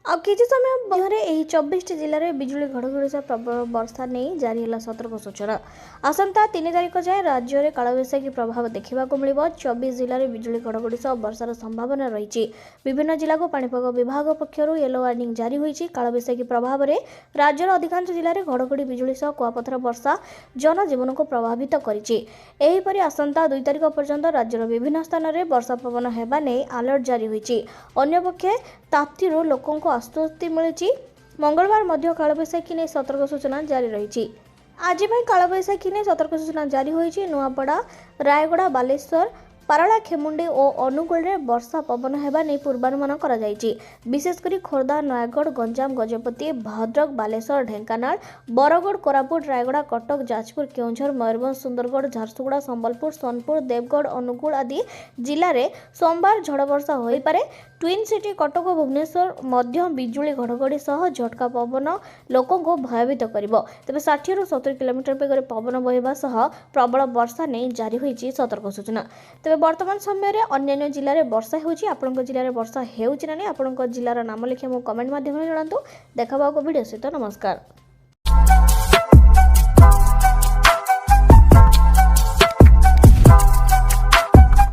ଆଉ କିଛି ସମୟ ମଧ୍ୟରେ ଏହି 24ଟି ଜିଲ୍ଲାରେ ବିଜୁଳି ଘଡ଼ଘଡ଼ି ସହ ପ୍ରବଳ ବର୍ଷା ନେଇ ଜାରି ହେଲା ସତର୍କ ସୂଚନା। ଆସନ୍ତା 3 ତାରିଖ ଯାଏଁ ରାଜ୍ୟରେ କାଳବୈଶାଖୀ ପ୍ରଭାବ ଦେଖିବାକୁ ମିଳିବ। 24 ଜିଲ୍ଲାରେ ବିଜୁଳି ଘଡ଼ଘଡ଼ି ସହ ବର୍ଷାର ସମ୍ଭାବନା ରହିଛି। ବିଭିନ୍ନ ଜିଲ୍ଲାକୁ ପାଣିପାଗ ବିଭାଗ ପକ୍ଷରୁ ୟେଲୋ ୱାର୍ଣ୍ଣିଂ ଜାରି ହୋଇଛି। କାଳବୈଶାଖୀ ପ୍ରଭାବରେ ରାଜ୍ୟର ଅଧିକାଂଶ ଜିଲ୍ଲାରେ ଘଡ଼ଘଡ଼ି ବିଜୁଳି ସହ କୁଆପଥର ବର୍ଷା ଜନଜୀବନକୁ ପ୍ରଭାବିତ କରିଛି। ଏହିପରି ଆସନ୍ତା 2 ତାରିଖ ପର୍ଯ୍ୟନ୍ତ ରାଜ୍ୟର ବିଭିନ୍ନ ସ୍ଥାନରେ ବର୍ଷା ପବନ ହେବା ନେଇ ଆଲର୍ଟ ଜାରି ହୋଇଛି। ଅନ୍ୟପକ୍ଷେ ତାପ୍ତିରୁ ଲୋକଙ୍କୁ ଆଶ୍ୱସ୍ତି ମିଳିଛି। ମଙ୍ଗଳବାର ମଧ୍ୟ କାଳବୈଶାଖୀ ନେଇ ସତର୍କ ସୂଚନା ଜାରି ରହିଛି। ଆଜି ପାଇଁ କାଳବୈଶାଖୀ ନେଇ ସତର୍କ ସୂଚନା ଜାରି ହୋଇଛି। ନୂଆପଡ଼ା, ରାୟଗଡ଼ା, ବାଲେଶ୍ୱର, ପାରଳାଖେମୁଣ୍ଡି ଓ ଅନୁଗୁଳରେ ବର୍ଷା ପବନ ହେବା ନେଇ ପୂର୍ବାନୁମାନ କରାଯାଇଛି। ବିଶେଷକରି ଖୋର୍ଦ୍ଧା, ନୟାଗଡ଼, ଗଞ୍ଜାମ, ଗଜପତି, ଭଦ୍ରକ, ବାଲେଶ୍ୱର, ଢେଙ୍କାନାଳ, ବରଗଡ଼, କୋରାପୁଟ, ରାୟଗଡ଼ା, କଟକ, ଯାଜପୁର, କେଉଁଝର, ମୟୂରଭଞ୍ଜ, ସୁନ୍ଦରଗଡ଼, ଝାରସୁଗୁଡ଼ା, ସମ୍ବଲପୁର, ସୋନପୁର, ଦେବଗଡ଼, ଅନୁଗୁଳ ଆଦି ଜିଲ୍ଲାରେ ସୋମବାର ଝଡ଼ ବର୍ଷା ହୋଇପାରେ। ଟ୍ୱିନ୍ ସିଟି କଟକ ଓ ଭୁବନେଶ୍ୱର ମଧ୍ୟ ବିଜୁଳି ଘଡ଼ଘଡ଼ି ସହ ଝଟକା ପବନ ଲୋକଙ୍କୁ ଭୟଭୀତ କରିବ। ତେବେ 60ରୁ 70 କିଲୋମିଟର ବେଗରେ ପବନ ବହିବା ସହ ପ୍ରବଳ ବର୍ଷା ନେଇ ଜାରି ହୋଇଛି ସତର୍କ ସୂଚନା। ତେବେ ବର୍ତ୍ତମାନ ସମୟରେ ଅନ୍ୟାନ୍ୟ ଜିଲ୍ଲାରେ ବର୍ଷା ହେଉଛି। ଆପଣଙ୍କ ଜିଲ୍ଲାରେ ବର୍ଷା ହେଉଛି ନା ନାହିଁ ଆପଣଙ୍କ ଜିଲ୍ଲାର ନାମ ଲେଖି ଆମକୁ କମେଣ୍ଟ ମାଧ୍ୟମରେ ଜଣାନ୍ତୁ। ଦେଖା ହେବାକୁ ଭିଡ଼ିଓ ସହିତ ନମସ୍କାର।